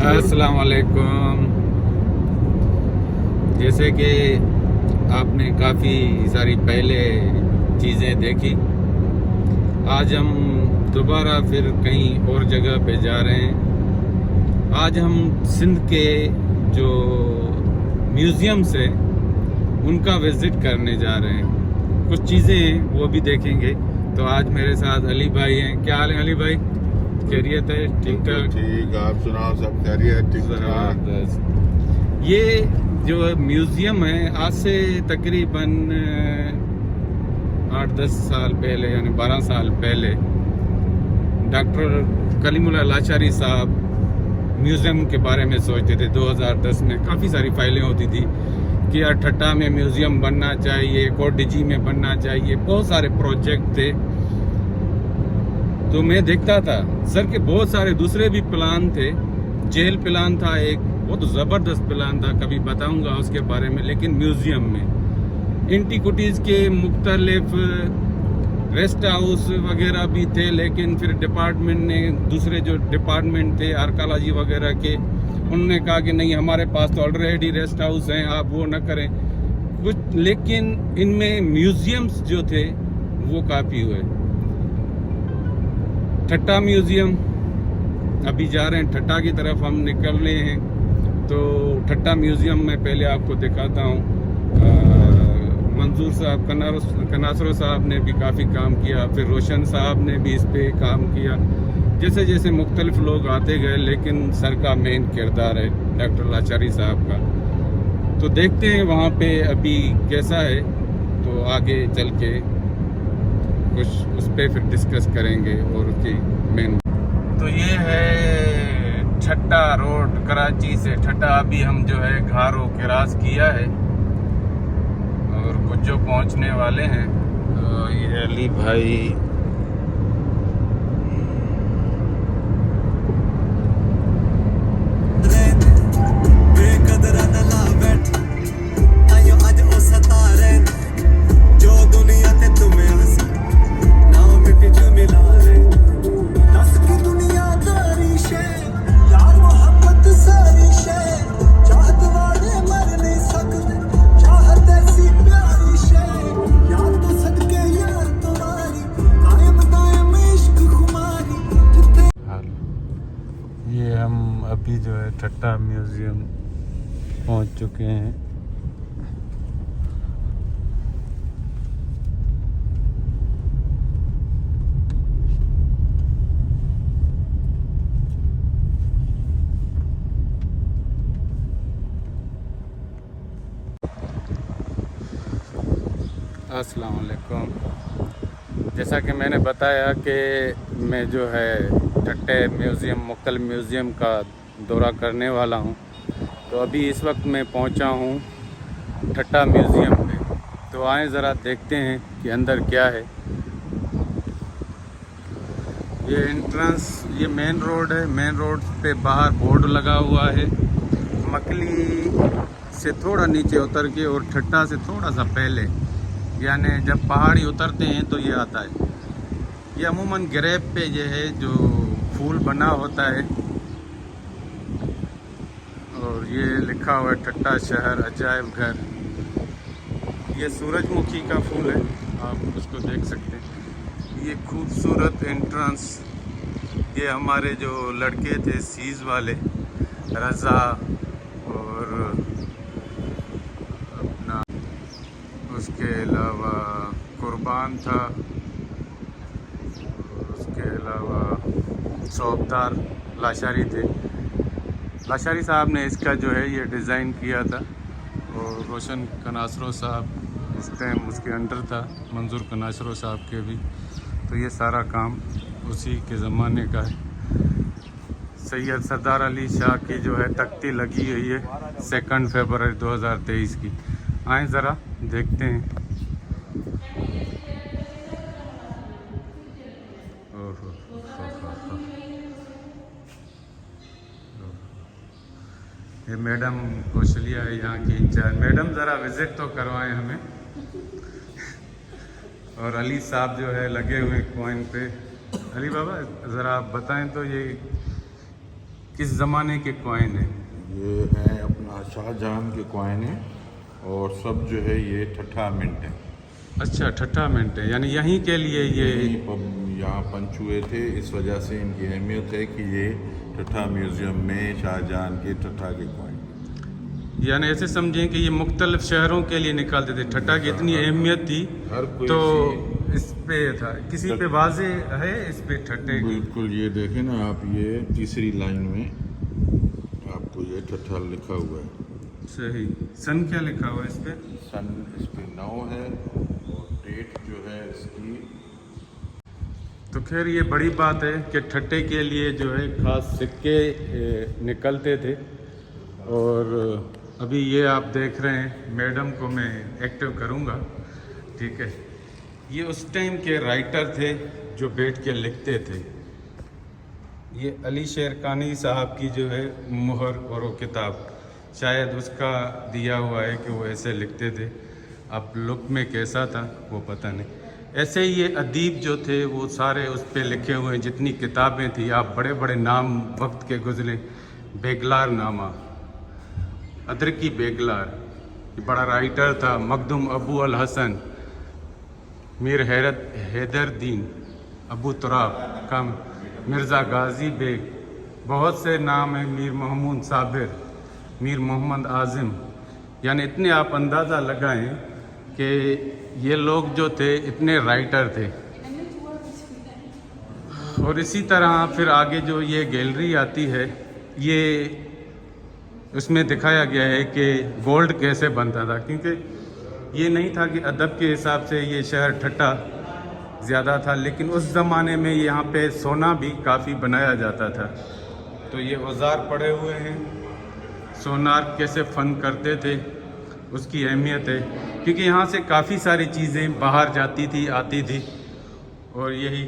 अस्सलाम वालेकुम। जैसे कि आपने काफ़ी सारी पहले चीज़ें देखी, आज हम दोबारा फिर कहीं और जगह पे जा रहे हैं। आज हम सिंध के जो म्यूज़ियम्स हैं उनका विज़िट करने जा रहे हैं। कुछ चीज़ें हैं वो भी देखेंगे। तो आज मेरे साथ अली भाई हैं। क्या हाल है अली भाई? खैरियत है? ठीक ठाक? ठीक। आप सुनाओ, सब खैरियत? ठीक ठाक। ये जो म्यूज़ियम है आज से तकरीबन 8-10 साल पहले यानी 12 साल पहले डॉक्टर कलीमुल्लाह लाचारी साहब म्यूज़ियम के बारे में सोचते थे। 2010 में काफ़ी सारी फाइलें होती थी कि यार ठट्टा में म्यूज़ियम बनना चाहिए, कोटडी में बनना चाहिए, बहुत सारे प्रोजेक्ट थे। तो मैं देखता था सर के बहुत सारे दूसरे भी प्लान थे। जेल प्लान था एक, वो तो ज़बरदस्त प्लान था, कभी बताऊंगा उसके बारे में। लेकिन म्यूज़ियम में एंटीक्विटीज़ के मुख्तलिफ रेस्ट हाउस वगैरह भी थे, लेकिन फिर डिपार्टमेंट ने, दूसरे जो डिपार्टमेंट थे आर्कियोलॉजी वगैरह के, उन्होंने कहा कि नहीं हमारे पास तो ऑलरेडी रेस्ट हाउस हैं, आप वो न करें कुछ। लेकिन इनमें म्यूज़ियम्स जो थे वो काफ़ी हुए। ठट्टा म्यूज़ियम, अभी जा रहे हैं ठट्टा की तरफ, हम निकल रहे हैं। तो ठट्टा म्यूज़ियम में पहले आपको दिखाता हूँ। मंजूर साहब, कनासरो साहब ने भी काफ़ी काम किया, फिर रोशन साहब ने भी इस पे काम किया। जैसे जैसे मुख्तलिफ लोग आते गए, लेकिन सर का मेन किरदार है डॉक्टर लाचारी साहब का। तो देखते हैं वहाँ पे अभी कैसा है, तो आगे चल के कुछ उस पर फिर डिस्कस करेंगे और उसकी मेन। तो ये है ठट्टा रोड, कराची से ठट्टा। अभी हम जो है घारो क्रॉस किया है और कुछ जो पहुंचने वाले हैं। तो ये अली भाई, ये हम अभी जो है ठट्टा म्यूज़ियम पहुंच चुके हैं। अस्सलाम वालेकुम। जैसा कि मैंने बताया कि मैं जो है ठट्टे म्यूज़ियम, मुख्तलिफ म्यूज़ियम का दौरा करने वाला हूँ। तो अभी इस वक्त मैं पहुँचा हूँ ठट्टा म्यूज़ियम पे। तो आए ज़रा देखते हैं कि अंदर क्या है। ये एंट्रेंस, ये मेन रोड है। मेन रोड पे बाहर बोर्ड लगा हुआ है। मकली से थोड़ा नीचे उतर के और ठट्टा से थोड़ा सा पहले, यानी जब पहाड़ी उतरते हैं तो ये आता है। ये अमूमन ग्रेप पे ये है जो फूल बना होता है, और ये लिखा हुआ है ठट्टा शहर अजायब घर। ये सूरजमुखी का फूल है, आप उसको देख सकते हैं। ये खूबसूरत एंट्रेंस, ये हमारे जो लड़के थे सीज वाले, रज़ा और अपना, उसके अलावा कुर्बान था, उसके अलावा शौकदार लाचारी थे। लाचारी साहब ने इसका जो है ये डिज़ाइन किया था, और रोशन कनासरो साहब उस टाइम उसके अंडर था, मंजूर कनासरो साहब के भी। तो ये सारा काम उसी के ज़माने का है। सैयद सरदार अली शाह की जो है तख्ती लगी हुई है 2 फरवरी 2023 की। आए ज़रा देखते हैं। ये मैडम कौशलिया है यहाँ की इंचार्ज। मैडम ज़रा विज़िट तो करवाएं हमें। और अली साहब जो है लगे हुए कॉइन पे। अली बाबा ज़रा आप बताएं तो ये किस ज़माने के कॉइन है? ये है अपना शाहजहां के कॉइन है और सब जो है ये ठट्ठा मिंट है। अच्छा, ठट्ठा मिंट है, यानी यहीं के लिए ये यहाँ पंच हुए थे, इस वजह से इनकी अहमियत है कि ये ठट्ठा म्यूज़ियम में शाहजहां के ठट्ठा के कॉइन। यानी ऐसे समझें कि ये मुख्तलिफ शहरों के लिए निकालते थे। ठट्ठा की इतनी अहमियत थी हर कोई तो इस पे था, किसी पे वाजे है इस पे ठट्ठे की? बिल्कुल, ये देखें ना आप, ये तीसरी लाइन में आपको ये ठट्ठा लिखा हुआ है। सही। सन क्या लिखा हुआ है इस पे? सन इस पे 9 है और डेट जो है इसकी। तो खैर ये बड़ी बात है कि ठट्ठे के लिए जो है खास सिक्के निकलते थे। और अभी ये आप देख रहे हैं, मैडम को मैं एक्टिव करूँगा, ठीक है। ये उस टाइम के राइटर थे जो बैठ के लिखते थे। ये अली शेरकानी साहब की जो है मुहर और वो किताब शायद उसका दिया हुआ है कि वो ऐसे लिखते थे। अब लुक में कैसा था वो पता नहीं। ऐसे ही ये अदीब जो थे वो सारे उस पर लिखे हुए हैं, जितनी किताबें थी। आप बड़े बड़े नाम वक्त के गुजरे, बेगलार नामा, अदरकी बेगलार, ये बड़ा राइटर था। मखदूम अबू अल हसन, मीर हैदर दीन, अबू तुराब कम, मिर्ज़ा गाजी बेग, बहुत से नाम हैं, मीर महमूद साबिर, मीर मोहम्मद आज़िम। यानी इतने आप अंदाज़ा लगाएं कि ये लोग जो थे इतने राइटर थे। और इसी तरह फिर आगे जो ये गैलरी आती है, ये उसमें दिखाया गया है कि गोल्ड कैसे बनता था, क्योंकि ये नहीं था कि अदब के हिसाब से ये शहर ठट्ठा ज़्यादा था, लेकिन उस ज़माने में यहाँ पे सोना भी काफ़ी बनाया जाता था। तो ये औजार पड़े हुए हैं, सोनार कैसे फ़न करते थे उसकी अहमियत है, क्योंकि यहाँ से काफ़ी सारी चीज़ें बाहर जाती थी, आती थी। और यही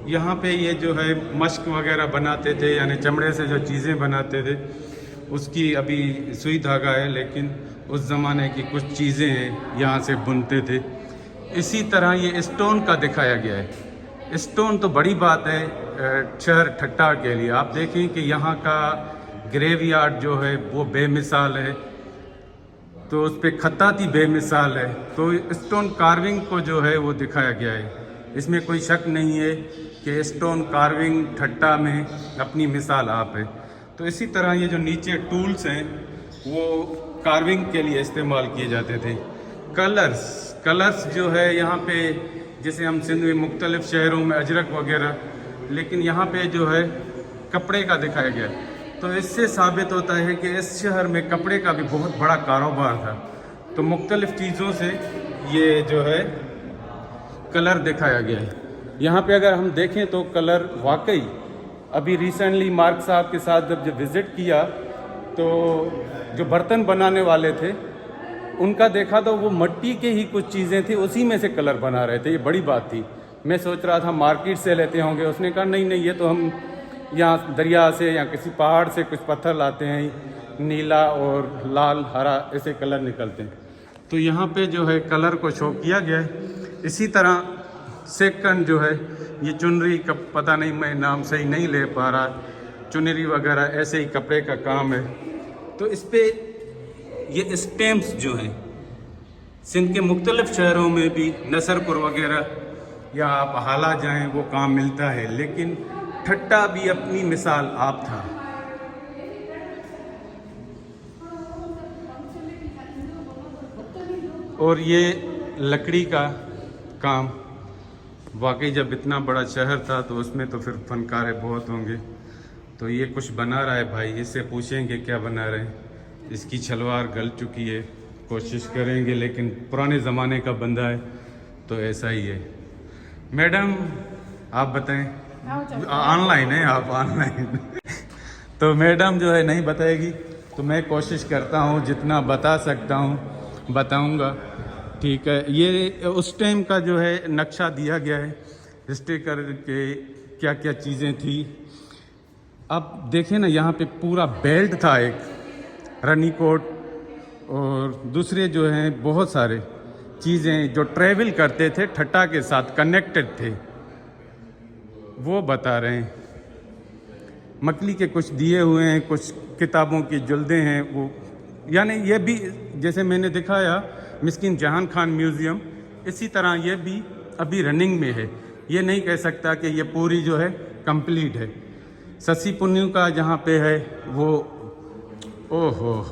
यहाँ पे ये जो है मश्क वगैरह बनाते थे, यानी चमड़े से जो चीज़ें बनाते थे उसकी अभी सुई धागा है, लेकिन उस ज़माने की कुछ चीज़ें हैं यहाँ से बुनते थे। इसी तरह ये स्टोन का दिखाया गया है। स्टोन तो बड़ी बात है शहर ठट्ठा के लिए। आप देखें कि यहाँ का ग्रेवयार्ड जो है वो बेमिसाल है, तो उस पर खत्ताती बेमिसाल है। तो स्टोन कार्विंग को जो है वो दिखाया गया है। इसमें कोई शक नहीं है कि स्टोन कार्विंग ठट्ठा में अपनी मिसाल आप है। तो इसी तरह ये जो नीचे टूल्स हैं वो कार्विंग के लिए इस्तेमाल किए जाते थे। कलर्स जो है यहाँ पे, जैसे हम सिंध में मुख्तलिफ शहरों में अजरक वगैरह, लेकिन यहाँ पे जो है कपड़े का दिखाया गया। तो इससे साबित होता है कि इस शहर में कपड़े का भी बहुत बड़ा कारोबार था। तो मुख्तलिफ चीज़ों से ये जो है कलर दिखाया गया है। यहाँ पे अगर हम देखें तो कलर वाकई, अभी रिसेंटली मार्क साहब के साथ जब विज़िट किया तो जो बर्तन बनाने वाले थे उनका देखा तो वो मिट्टी के ही कुछ चीज़ें थी, उसी में से कलर बना रहे थे। ये बड़ी बात थी। मैं सोच रहा था मार्केट से लेते होंगे, उसने कहा नहीं, ये तो हम यहाँ दरिया से या किसी पहाड़ से कुछ पत्थर लाते हैं, नीला और लाल हरा ऐसे कलर निकलते हैं। तो यहाँ पे जो है कलर को शो किया गया है। इसी तरह सेकंड जो है ये चुनरी का, पता नहीं मैं नाम सही नहीं ले पा रहा, चुनरी वगैरह ऐसे ही कपड़े का काम है। तो इस पे ये स्टैम्प्स जो हैं सिंध के मुख्तलिफ शहरों में भी, नसरपुर वगैरह या आप हाला जाएं वो काम मिलता है, लेकिन ठट्ठा भी अपनी मिसाल आप था। और ये लकड़ी का काम, वाकई जब इतना बड़ा शहर था तो उसमें तो फिर फनकारे बहुत होंगे। तो ये कुछ बना रहा है भाई, इससे पूछेंगे क्या बना रहे हैं। इसकी छलवार गल चुकी है, कोशिश करेंगे, लेकिन पुराने ज़माने का बंदा है तो ऐसा ही है। मैडम आप बताएं, ऑनलाइन है आप, ऑनलाइन तो मैडम जो है नहीं बताएगी, तो मैं कोशिश करता हूँ जितना बता सकता हूँ बताऊँगा, ठीक है। ये उस टाइम का जो है नक्शा दिया गया है, हिस्ट्री करके क्या क्या चीज़ें थी। अब देखें ना, यहाँ पे पूरा बेल्ट था, एक रनीकोट और दूसरे जो हैं बहुत सारे चीज़ें जो ट्रैवल करते थे ठट्ठा के साथ कनेक्टेड थे, वो बता रहे हैं। मकली के कुछ दिए हुए हैं, कुछ किताबों की जुल्दें हैं वो, यानी ये भी जैसे मैंने दिखाया मिस्किन जहान खान म्यूज़ियम, इसी तरह ये भी अभी रनिंग में है। ये नहीं कह सकता कि ये पूरी जो है कंप्लीट है। ससी पुन्नू का जहाँ पे है वो, ओ हो,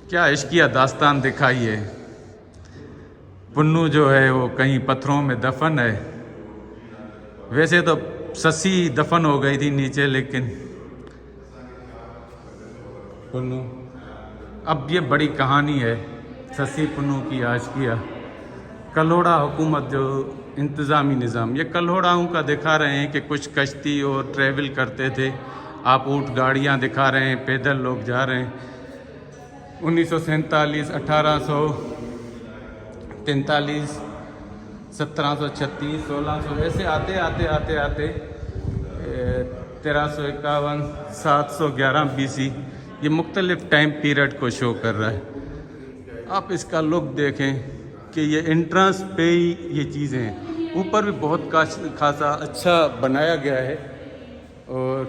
क्या इश्किया दास्तान दिखाई है। पुन्नू जो है वो कहीं पत्थरों में दफन है। वैसे तो ससी दफन हो गई थी नीचे, लेकिन पुन्नू, अब ये बड़ी कहानी है ससी पुन्नू की आशिकिया। कल्होड़ा हुकूमत जो इंतज़ामी निज़ाम, ये कल्होड़ाओं का दिखा रहे हैं कि कुछ कश्ती और ट्रैवल करते थे। आप ऊँट गाड़ियाँ दिखा रहे हैं, पैदल लोग जा रहे हैं। 1947, 1843, 1736, 1600 ऐसे आते 1351, 711 BC, ये मुख्तलिफ टाइम पीरियड को शो कर रहा है। आप इसका लुक देखें कि ये एंट्रेंस पे ही ये चीज़ें हैं। ऊपर भी बहुत खासा अच्छा बनाया गया है। और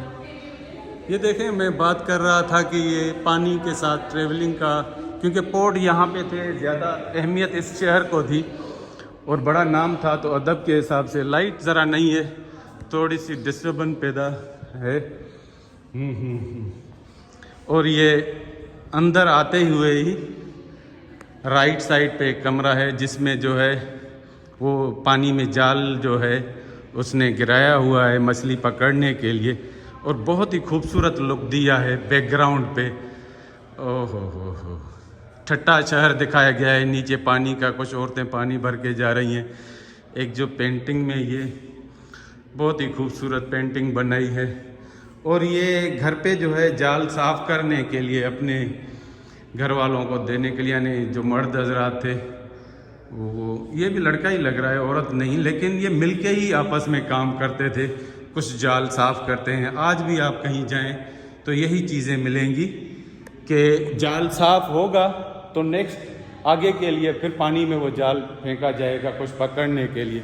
ये देखें, मैं बात कर रहा था कि ये पानी के साथ ट्रेवलिंग का, क्योंकि पोर्ट यहाँ पे थे, ज़्यादा अहमियत इस शहर को थी और बड़ा नाम था, तो अदब के हिसाब से लाइट ज़रा नहीं है, थोड़ी सी डिस्टर्बेंस पैदा है। और ये अंदर आते हुए ही राइट साइड पे एक कमरा है जिसमें जो है वो पानी में जाल जो है उसने गिराया हुआ है मछली पकड़ने के लिए, और बहुत ही खूबसूरत लुक दिया है बैकग्राउंड पे। ओहो हो, ठट्टा शहर दिखाया गया है। नीचे पानी का, कुछ औरतें पानी भर के जा रही हैं। एक जो पेंटिंग में ये बहुत ही खूबसूरत पेंटिंग बनाई है। और ये घर पे जो है जाल साफ़ करने के लिए अपने घर वालों को देने के लिए, यानी जो मर्द हजरात थे वो, ये भी लड़का ही लग रहा है, औरत नहीं, लेकिन ये मिलके ही आपस में काम करते थे, कुछ जाल साफ़ करते हैं। आज भी आप कहीं जाएं तो यही चीज़ें मिलेंगी कि जाल साफ़ होगा तो नेक्स्ट आगे के लिए फिर पानी में वो जाल फेंका जाएगा कुछ पकड़ने के लिए।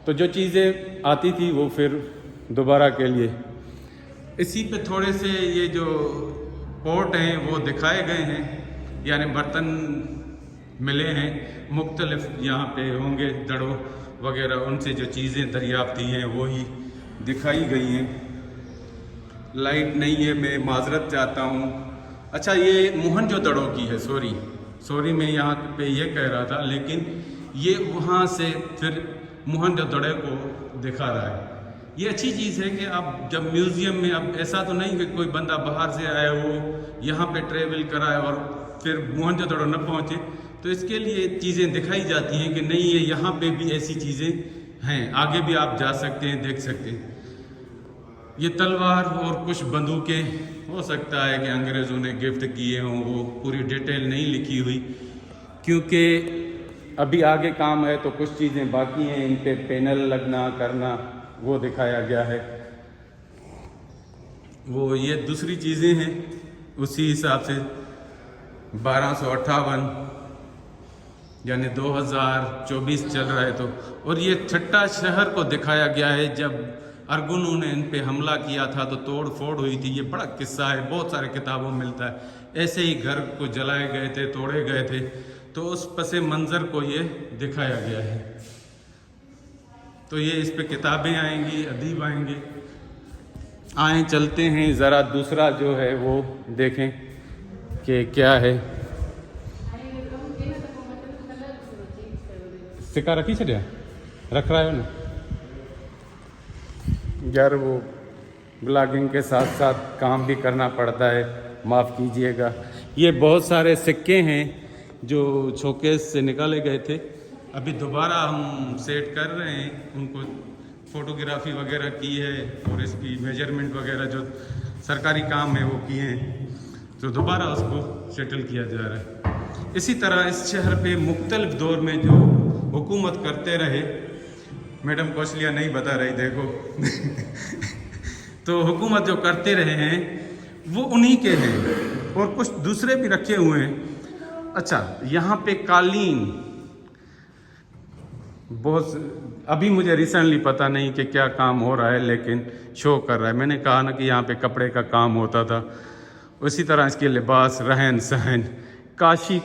तो जो चीज़ें आती थी वो फिर दोबारा के लिए। इसी पे थोड़े से ये जो पोर्ट हैं वो दिखाए गए हैं, यानी बर्तन मिले हैं मुख्तलिफ, यहाँ पे होंगे दड़ों वगैरह, उनसे जो चीज़ें दरियाफ्त की हैं वही दिखाई गई हैं। लाइट नहीं है, मैं माजरत चाहता हूँ। अच्छा, ये मोहनजोदड़ो की है, सॉरी मैं यहाँ पे ये कह रहा था, लेकिन ये वहाँ से फिर मोहनजोदड़ो को दिखा रहा है। ये अच्छी चीज़ है कि आप जब म्यूज़ियम में, अब ऐसा तो नहीं कि कोई बंदा बाहर से आया हो यहाँ पे ट्रेवल कराए और फिर मोहनजोदड़ो न पहुँचे, तो इसके लिए चीज़ें दिखाई जाती हैं कि नहीं, ये यहाँ पे भी ऐसी चीज़ें हैं, आगे भी आप जा सकते हैं, देख सकते हैं। ये तलवार और कुछ बंदूकें, हो सकता है कि अंग्रेज़ों ने गिफ्ट किए हों, वो पूरी डिटेल नहीं लिखी हुई, क्योंकि अभी आगे काम है तो कुछ चीज़ें बाकी हैं, इन पे पैनल लगना करना वो दिखाया गया है। वो ये दूसरी चीज़ें हैं उसी हिसाब से 1258 यानी 2024 चल रहा है तो। और ये ठट्टा शहर को दिखाया गया है, जब अरगुनों ने इन पे हमला किया था तो तोड़ फोड़ हुई थी। ये बड़ा किस्सा है, बहुत सारे किताबों में मिलता है। ऐसे ही घर को जलाए गए थे, तोड़े गए थे, तो उस पसे मंज़र को ये दिखाया गया है। तो ये इस पे किताबें आएंगी, अदीब आएंगे। आए चलते हैं ज़रा दूसरा जो है वो देखें कि क्या है। सिक्का रखी चलिए, रख रहा है ना यार, वो ब्लॉगिंग के साथ साथ काम भी करना पड़ता है, माफ़ कीजिएगा। ये बहुत सारे सिक्के हैं जो शोकेस से निकाले गए थे, अभी दोबारा हम सेट कर रहे हैं, उनको फ़ोटोग्राफी वगैरह की है और इसकी मेजरमेंट वगैरह जो सरकारी काम है वो किए हैं, तो दोबारा उसको सेटल किया जा रहा है। इसी तरह इस शहर पे मुख्तलिफ दौर में जो हुकूमत करते रहे, मैडम कौशलिया नहीं बता रही, देखो तो हुकूमत जो करते रहे हैं वो उन्हीं के हैं, और कुछ दूसरे भी रखे हुए हैं। अच्छा, यहाँ पे कालीन बहुत अभी मुझे रिसेंटली पता नहीं कि क्या काम हो रहा है, लेकिन शो कर रहा है। मैंने कहा ना कि यहाँ पे कपड़े का काम होता था, उसी तरह इसके लिबास, रहन सहन, काशी।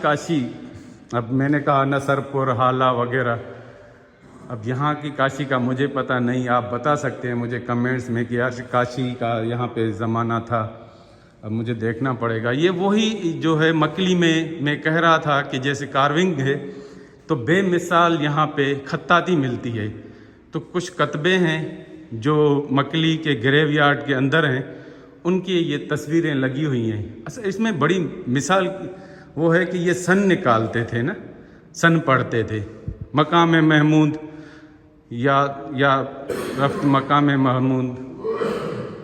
अब मैंने कहा नसरपुर, हाला वगैरह। अब यहाँ की काशी का मुझे पता नहीं, आप बता सकते हैं मुझे कमेंट्स में कि यार काशी का यहाँ पे ज़माना था। अब मुझे देखना पड़ेगा। ये वही जो है मकली में मैं कह रहा था कि जैसे कार्विंग है तो बेमिसाल यहाँ पे खत्ताती मिलती है। तो कुछ कतबे हैं जो मकली के ग्रेवयार्ड के अंदर हैं, उनकी ये तस्वीरें लगी हुई हैं। अच्छा, इसमें बड़ी मिसाल वो है कि ये सन निकालते थे ना, सन पढ़ते थे, मकाम महमूद या रफ्त मकाम महमूद।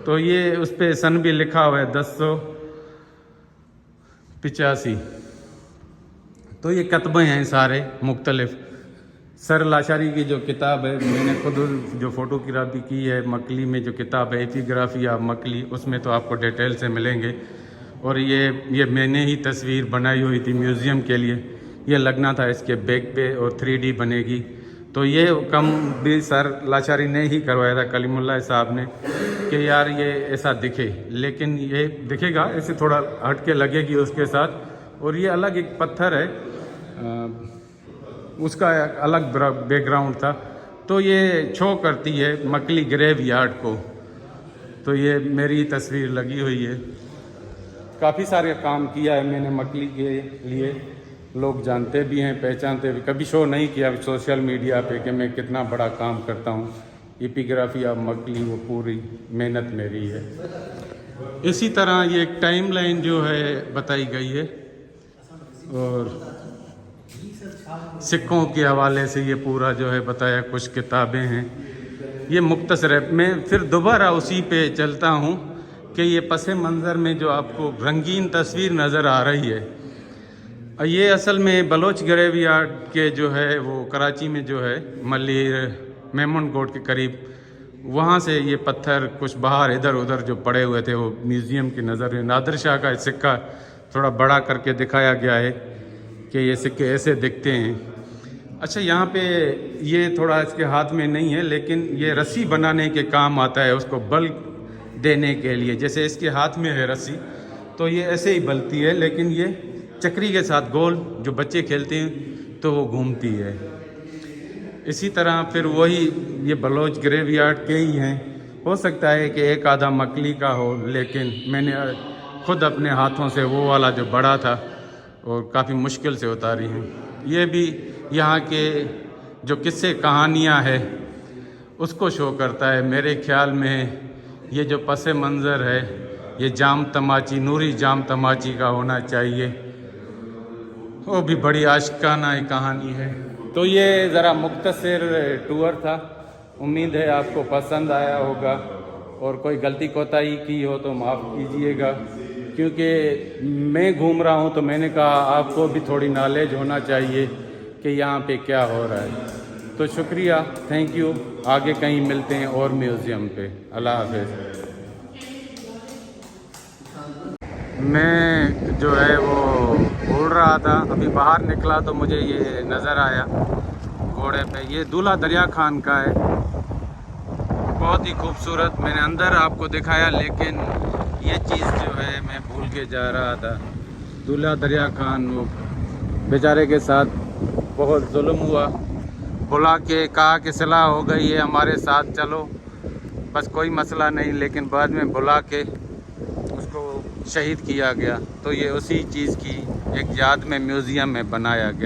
तो ये उस पर सन भी लिखा हुआ है 1085। तो ये कतबे हैं सारे मुख्तलिफ। सर लाशारी की जो किताब है, मैंने खुद जो फोटोग्राफी की है मकली में, जो किताब है एपिग्राफी ऑफ मकली, उसमें तो आपको डिटेल से मिलेंगे। और ये मैंने ही तस्वीर बनाई हुई थी म्यूज़ियम के लिए। ये लगना था इसके बैक पे और 3D बनेगी। तो ये कम भी सर लाशारी ने ही करवाया था, कलीमुल्लाह साहब ने, कि यार ये ऐसा दिखे, लेकिन ये दिखेगा ऐसे थोड़ा हट के लगेगी उसके साथ। और ये अलग एक पत्थर है, उसका अलग बैकग्राउंड था। तो ये शो करती है मकली ग्रेवयार्ड को। तो ये मेरी तस्वीर लगी हुई है। काफ़ी सारे काम किया है मैंने मकली के लिए, लोग जानते भी हैं, पहचानते भी। कभी शो नहीं किया सोशल मीडिया पे कि मैं कितना बड़ा काम करता हूँ। एपिग्राफी ऑफ मकली वो पूरी मेहनत मेरी है। इसी तरह ये एक टाइमलाइन जो है बताई गई है, और सिक्कों के हवाले से ये पूरा जो है बताया। कुछ किताबें हैं, ये मुख्तसर है। मैं फिर दोबारा उसी पे चलता हूँ कि ये पसे मंज़र में जो आपको रंगीन तस्वीर नज़र आ रही है, ये असल में बलोच ग्रेवयार्ड के जो है वो कराची में जो है मलिर मेमन कोट के करीब, वहाँ से ये पत्थर कुछ बाहर इधर उधर जो पड़े हुए थे वो म्यूज़ियम की नज़र में। नादिर शाह का सिक्का थोड़ा बड़ा करके दिखाया गया है कि ये सिक्के ऐसे दिखते हैं। अच्छा, यहाँ पे ये थोड़ा इसके हाथ में नहीं है, लेकिन ये रस्सी बनाने के काम आता है, उसको बल देने के लिए। जैसे इसके हाथ में है रस्सी, तो ये ऐसे ही बलती है, लेकिन ये चक्री के साथ गोल जो बच्चे खेलते हैं तो वो घूमती है। इसी तरह फिर वही ये बलोच ग्रेवयार्ड के ही हैं। हो सकता है कि एक आधा मकली का हो, लेकिन मैंने खुद अपने हाथों से वो वाला जो बड़ा था और काफ़ी मुश्किल से उतारी हैं। ये भी यहाँ के जो किस्से कहानियाँ है उसको शो करता है। मेरे ख्याल में ये जो पस मंज़र है ये जाम तमाची, नूरी जाम तमाची का होना चाहिए। वो भी बड़ी आशिकाना कहानी है। तो ये ज़रा मुख्तसर टूर था, उम्मीद है आपको पसंद आया होगा। और कोई गलती कोताही की हो तो माफ़ कीजिएगा, क्योंकि मैं घूम रहा हूँ तो मैंने कहा आपको भी थोड़ी नॉलेज होना चाहिए कि यहाँ पे क्या हो रहा है। तो शुक्रिया, थैंक यू। आगे कहीं मिलते हैं और म्यूज़ियम पे। अल्लाह हाफ़िज़। मैं जो है वो उड़ रहा था, अभी बाहर निकला तो मुझे ये नज़र आया घोड़े पे। ये दूल्हा दरिया खान का है, बहुत ही खूबसूरत। मैंने अंदर आपको दिखाया, लेकिन ये चीज़ जो है मैं भूल के जा रहा था। दूल्हा दरिया खान वो बेचारे के साथ बहुत जुल्म हुआ, बुला के कहा कि सलाह हो गई है हमारे साथ चलो, बस कोई मसला नहीं, लेकिन बाद में बुला के उसको शहीद किया गया। तो ये उसी चीज़ की एक याद में म्यूज़ियम में बनाया गया।